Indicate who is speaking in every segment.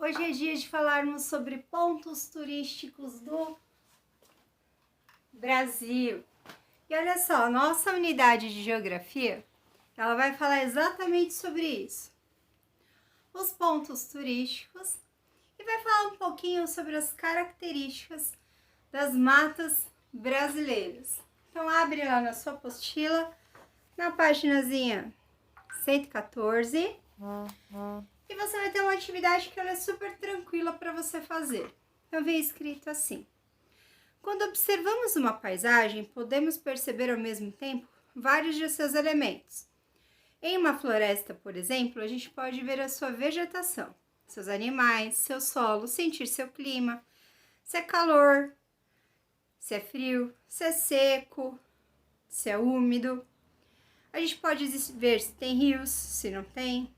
Speaker 1: Hoje é dia de falarmos sobre pontos turísticos do Brasil. E olha só, nossa unidade de geografia, ela vai falar exatamente sobre isso. Os pontos turísticos e vai falar um pouquinho sobre as características das matas brasileiras. Então abre lá na sua apostila, na paginazinha 114, e você vai ter uma atividade que ela é super tranquila para você fazer. Então vem escrito assim: quando observamos uma paisagem, podemos perceber ao mesmo tempo vários de seus elementos. Em uma floresta, por exemplo, a gente pode ver a sua vegetação, seus animais, seu solo, sentir seu clima, se é calor, se é frio, se é seco, se é úmido. A gente pode ver se tem rios, se não tem.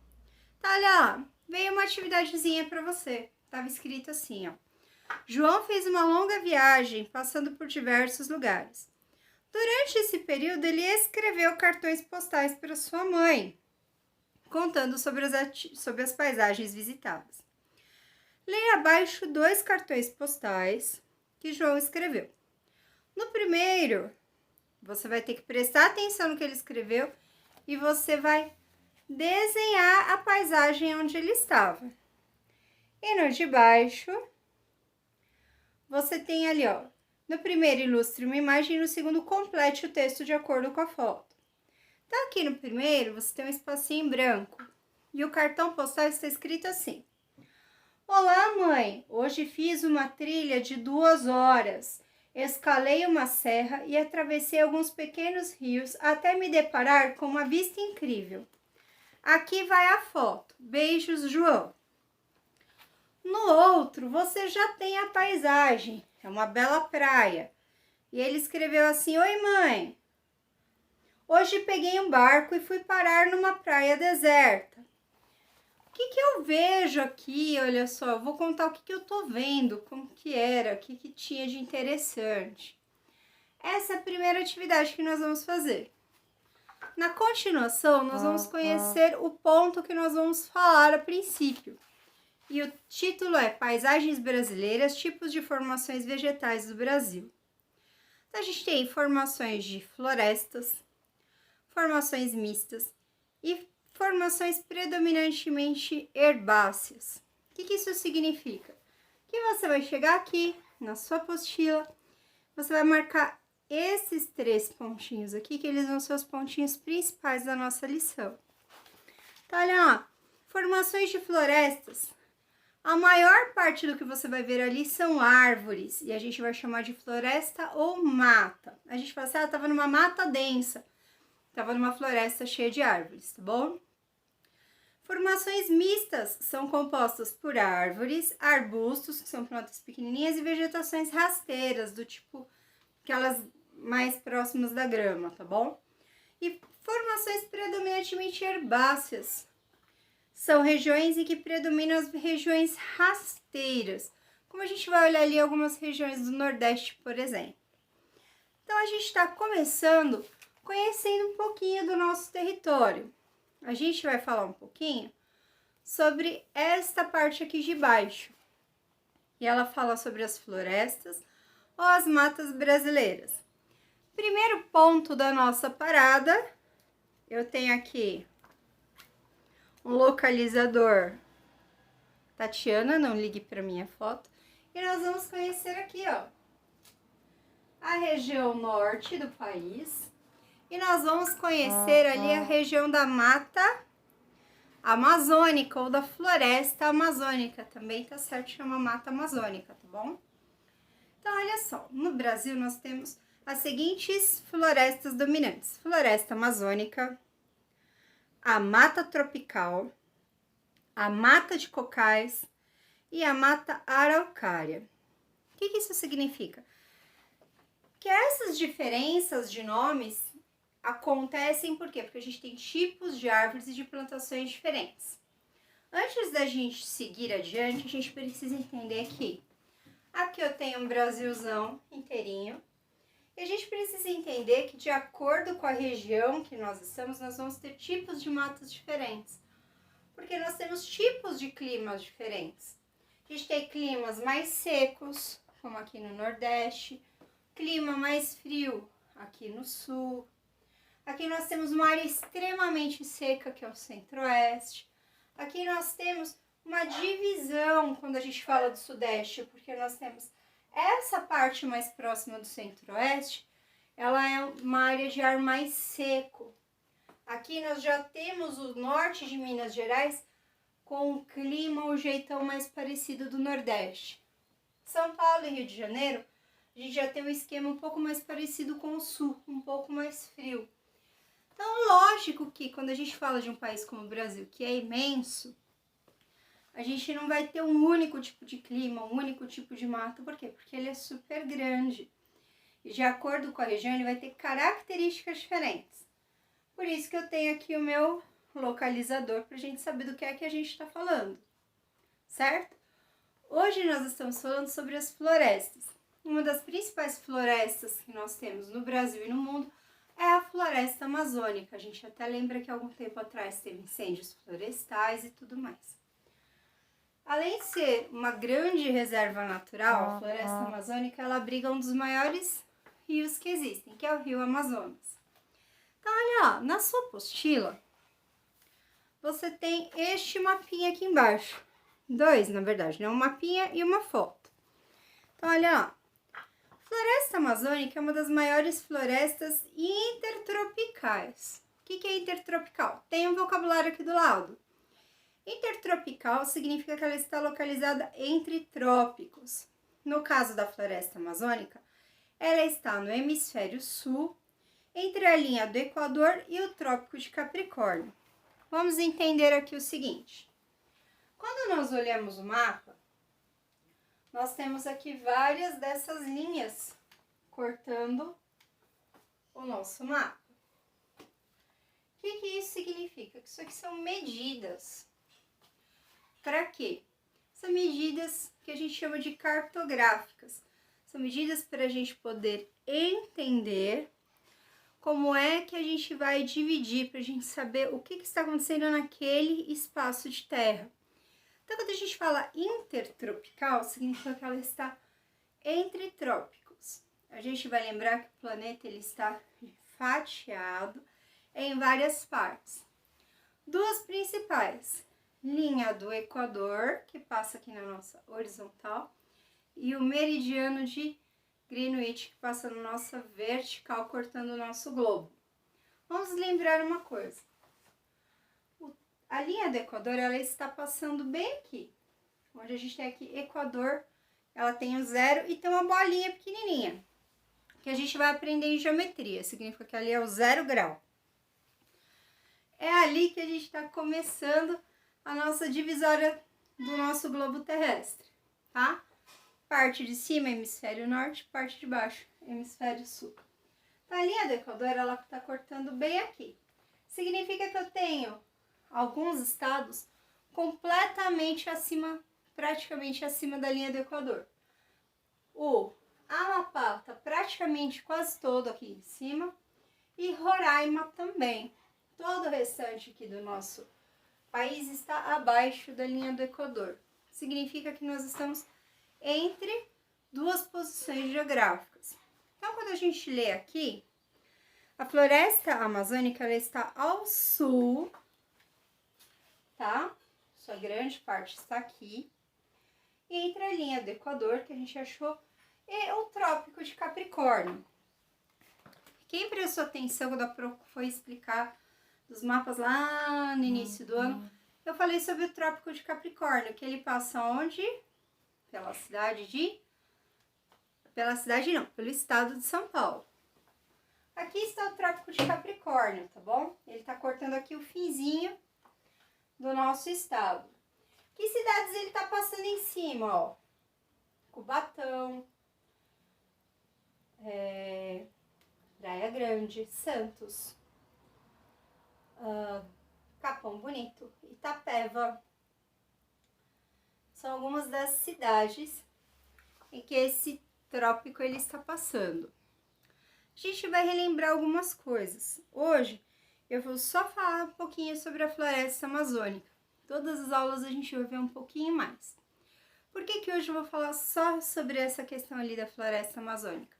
Speaker 1: Tá, olha lá, veio uma atividadezinha para você. Tava escrito assim, ó: João fez uma longa viagem, passando por diversos lugares. Durante esse período, ele escreveu cartões postais para sua mãe, contando sobre as paisagens visitadas. Leia abaixo 2 cartões postais que João escreveu. No primeiro, você vai ter que prestar atenção no que ele escreveu e você vai desenhar a paisagem onde ele estava. E no de baixo, você tem ali, ó, no primeiro ilustre uma imagem e no segundo complete o texto de acordo com a foto. Então aqui no primeiro você tem um espacinho em branco e o cartão postal está escrito assim: Olá, mãe! Hoje fiz uma trilha de 2 horas. Escalei uma serra e atravessei alguns pequenos rios até me deparar com uma vista incrível. Aqui vai a foto. Beijos, João. No outro, você já tem a paisagem. É uma bela praia. E ele escreveu assim: Oi, mãe. Hoje peguei um barco e fui parar numa praia deserta. O que eu vejo aqui? Olha só, eu vou contar o que eu tô vendo, como que era, o que tinha de interessante. Essa é a primeira atividade que nós vamos fazer. Na continuação, nós vamos conhecer o ponto que nós vamos falar a princípio. E o título é Paisagens Brasileiras, Tipos de Formações Vegetais do Brasil. Então, a gente tem formações de florestas, formações mistas e formações predominantemente herbáceas. O que isso significa? Que você vai chegar aqui na sua apostila, você vai marcar esses 3 pontinhos aqui, que eles vão ser os pontinhos principais da nossa lição. Então, olha lá, formações de florestas. A maior parte do que você vai ver ali são árvores, e a gente vai chamar de floresta ou mata. A gente fala assim, estava numa mata densa, estava numa floresta cheia de árvores, tá bom? Formações mistas são compostas por árvores, arbustos, que são plantas pequenininhas, e vegetações rasteiras, do tipo aquelas mais próximas da grama, tá bom? E formações predominantemente herbáceas são regiões em que predominam as regiões rasteiras, como a gente vai olhar ali algumas regiões do Nordeste, por exemplo. Então, a gente está começando conhecendo um pouquinho do nosso território. A gente vai falar um pouquinho sobre esta parte aqui de baixo. E ela fala sobre as florestas ou as matas brasileiras. Primeiro ponto da nossa parada, eu tenho aqui um localizador. Tatiana, não ligue para minha foto. E nós vamos conhecer aqui, ó, a região norte do país. E nós vamos conhecer ali a região da mata amazônica ou da floresta amazônica. Também tá certo, chama mata amazônica, tá bom? Então, olha só, no Brasil nós temos as seguintes florestas dominantes: floresta amazônica, a mata tropical, a mata de cocais e a mata araucária. O que isso significa? Que essas diferenças de nomes acontecem por quê? Porque a gente tem tipos de árvores e de plantações diferentes. Antes da gente seguir adiante, a gente precisa entender que aqui eu tenho um Brasilzão inteirinho. E a gente precisa entender que, de acordo com a região que nós estamos, nós vamos ter tipos de matas diferentes. Porque nós temos tipos de climas diferentes. A gente tem climas mais secos, como aqui no Nordeste, clima mais frio aqui no Sul. Aqui nós temos uma área extremamente seca, que é o Centro-Oeste. Aqui nós temos uma divisão quando a gente fala do Sudeste, porque nós temos essa parte mais próxima do Centro-Oeste, ela é uma área de ar mais seco. Aqui nós já temos o norte de Minas Gerais com o clima, o jeitão mais parecido do Nordeste. São Paulo e Rio de Janeiro, a gente já tem um esquema um pouco mais parecido com o Sul, um pouco mais frio. Então, lógico que quando a gente fala de um país como o Brasil, que é imenso, a gente não vai ter um único tipo de clima, um único tipo de mato. Por quê? Porque ele é super grande. E de acordo com a região, ele vai ter características diferentes. Por isso que eu tenho aqui o meu localizador para a gente saber do que é que a gente está falando, certo? Hoje nós estamos falando sobre as florestas. Uma das principais florestas que nós temos no Brasil e no mundo é a floresta amazônica. A gente até lembra que há algum tempo atrás teve incêndios florestais e tudo mais. Além de ser uma grande reserva natural, a floresta amazônica ela abriga um dos maiores rios que existem, que é o Rio Amazonas. Então, olha lá, na sua apostila, você tem este mapinha aqui embaixo. Dois, na verdade, né? Um mapinha e uma foto. Então, olha lá. A floresta amazônica é uma das maiores florestas intertropicais. O que é intertropical? Tem um vocabulário aqui do lado. Intertropical significa que ela está localizada entre trópicos. No caso da floresta amazônica, ela está no hemisfério sul, entre a linha do Equador e o Trópico de Capricórnio. Vamos entender aqui o seguinte. Quando nós olhamos o mapa, nós temos aqui várias dessas linhas cortando o nosso mapa. O que isso significa? Que isso aqui são medidas. Para quê? São medidas que a gente chama de cartográficas. São medidas para a gente poder entender como é que a gente vai dividir, para a gente saber o que está acontecendo naquele espaço de terra. Então, quando a gente fala intertropical, significa que ela está entre trópicos. A gente vai lembrar que o planeta ele está fatiado em várias partes. Duas principais, linha do Equador, que passa aqui na nossa horizontal, e o meridiano de Greenwich, que passa na nossa vertical, cortando o nosso globo. Vamos lembrar uma coisa. A linha do Equador, ela está passando bem aqui. Onde a gente tem aqui Equador, ela tem o zero e tem uma bolinha pequenininha, que a gente vai aprender em geometria. Significa que ali é o 0 grau. É ali que a gente está começando a nossa divisória do nosso globo terrestre, tá? Parte de cima, hemisfério norte, parte de baixo, hemisfério sul. Então, a linha do Equador, ela está cortando bem aqui. Significa que eu tenho alguns estados completamente acima, praticamente acima da linha do Equador. O Amapá está praticamente quase todo aqui em cima e Roraima também. Todo o restante aqui do nosso país está abaixo da linha do Equador. Significa que nós estamos entre duas posições geográficas. Então, quando a gente lê aqui, a floresta amazônica ela está ao sul, tá? Sua grande parte está aqui. E entre a linha do Equador, que a gente achou, e o Trópico de Capricórnio. Quem prestou atenção quando a Pro foi explicar dos mapas lá no início do ano, eu falei sobre o Trópico de Capricórnio, que ele passa onde? Pela cidade não, pelo estado de São Paulo. Aqui está o Trópico de Capricórnio, tá bom? Ele está cortando aqui o finzinho do nosso estado. Que cidades ele está passando em cima, ó? Cubatão, Praia Grande, Santos, Capão Bonito, Itapeva. São algumas das cidades em que esse trópico ele está passando. A gente vai relembrar algumas coisas. Hoje eu vou só falar um pouquinho sobre a floresta amazônica. Todas as aulas a gente vai ver um pouquinho mais. Por que que hoje eu vou falar só sobre essa questão ali da floresta amazônica?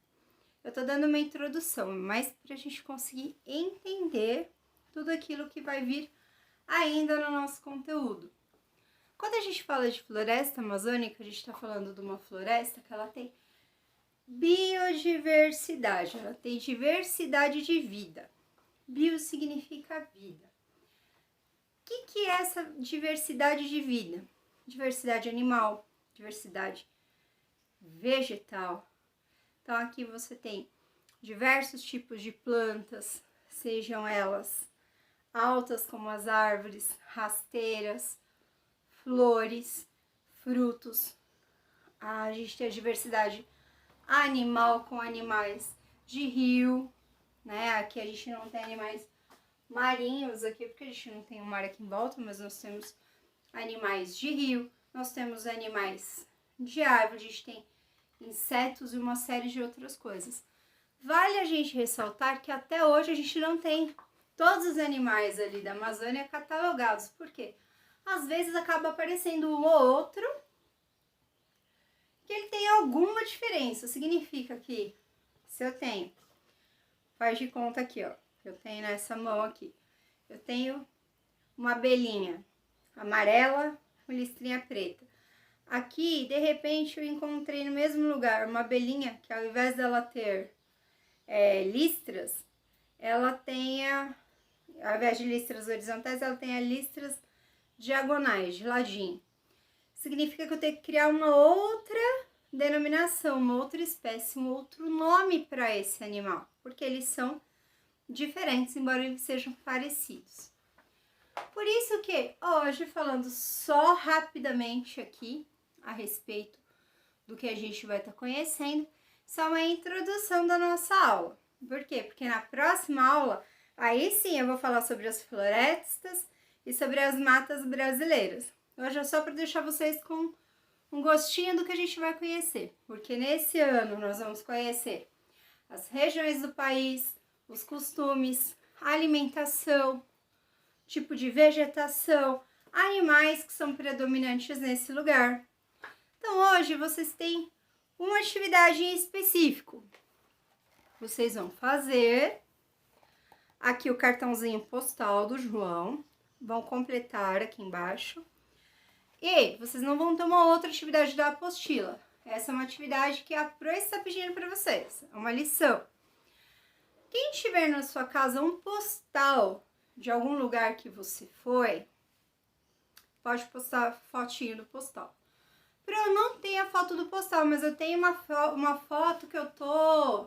Speaker 1: Eu tô dando uma introdução, mas pra gente conseguir entender tudo aquilo que vai vir ainda no nosso conteúdo. Quando a gente fala de floresta amazônica, a gente está falando de uma floresta que ela tem biodiversidade, ela tem diversidade de vida. Bio significa vida. O que é essa diversidade de vida? Diversidade animal, diversidade vegetal. Então aqui você tem diversos tipos de plantas, sejam elas altas como as árvores, rasteiras, flores, frutos. A gente tem a diversidade animal com animais de rio, né? Aqui a gente não tem animais marinhos aqui, porque a gente não tem um mar aqui em volta, mas nós temos animais de rio, nós temos animais de árvore, a gente tem insetos e uma série de outras coisas. Vale a gente ressaltar que até hoje a gente não tem todos os animais ali da Amazônia catalogados. Por quê? Às vezes acaba aparecendo um ou outro que ele tem alguma diferença. Significa que se eu tenho, faz de conta aqui, ó, eu tenho nessa mão aqui, eu tenho uma abelhinha amarela com listrinha preta. Aqui, de repente, eu encontrei no mesmo lugar uma abelhinha que ao invés dela ter listras, ela tenha, ao invés de listras horizontais, ela tenha listras diagonais, de ladinho. Significa que eu tenho que criar uma outra denominação, uma outra espécie, um outro nome para esse animal, porque eles são diferentes, embora eles sejam parecidos. Por isso que hoje, falando só rapidamente aqui a respeito do que a gente vai estar conhecendo, só uma introdução da nossa aula. Por quê? Porque na próxima aula, aí sim eu vou falar sobre as florestas e sobre as matas brasileiras. Hoje é só para deixar vocês com um gostinho do que a gente vai conhecer, porque nesse ano nós vamos conhecer as regiões do país, os costumes, a alimentação, tipo de vegetação, animais que são predominantes nesse lugar. Então hoje vocês têm uma atividade em específico. Vocês vão fazer aqui o cartãozinho postal do João, vão completar aqui embaixo. E vocês não vão ter uma outra atividade da apostila. Essa é uma atividade que a Pro está pedindo para vocês. É uma lição. Quem tiver na sua casa um postal de algum lugar que você foi, pode postar fotinho do postal. Eu não tenho a foto do postal, mas eu tenho uma foto que eu tô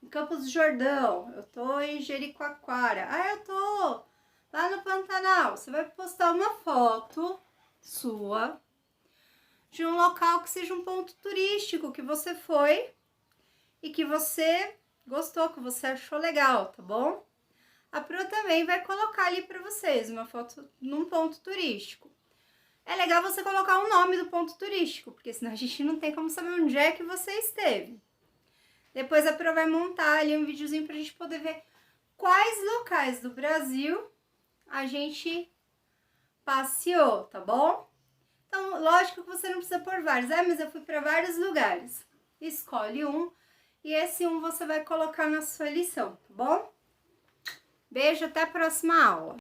Speaker 1: em Campos do Jordão, eu tô em Jericoacoara, eu tô lá no Pantanal. Você vai postar uma foto sua de um local que seja um ponto turístico que você foi e que você gostou, que você achou legal, tá bom? A Pro também vai colocar ali para vocês uma foto num ponto turístico. É legal você colocar o nome do ponto turístico, porque senão a gente não tem como saber onde é que você esteve. Depois a Pro vai montar ali um videozinho pra gente poder ver quais locais do Brasil a gente passeou, tá bom? Então, lógico que você não precisa pôr vários. Mas eu fui para vários lugares. Escolhe um e esse um você vai colocar na sua lição, tá bom? Beijo, até a próxima aula.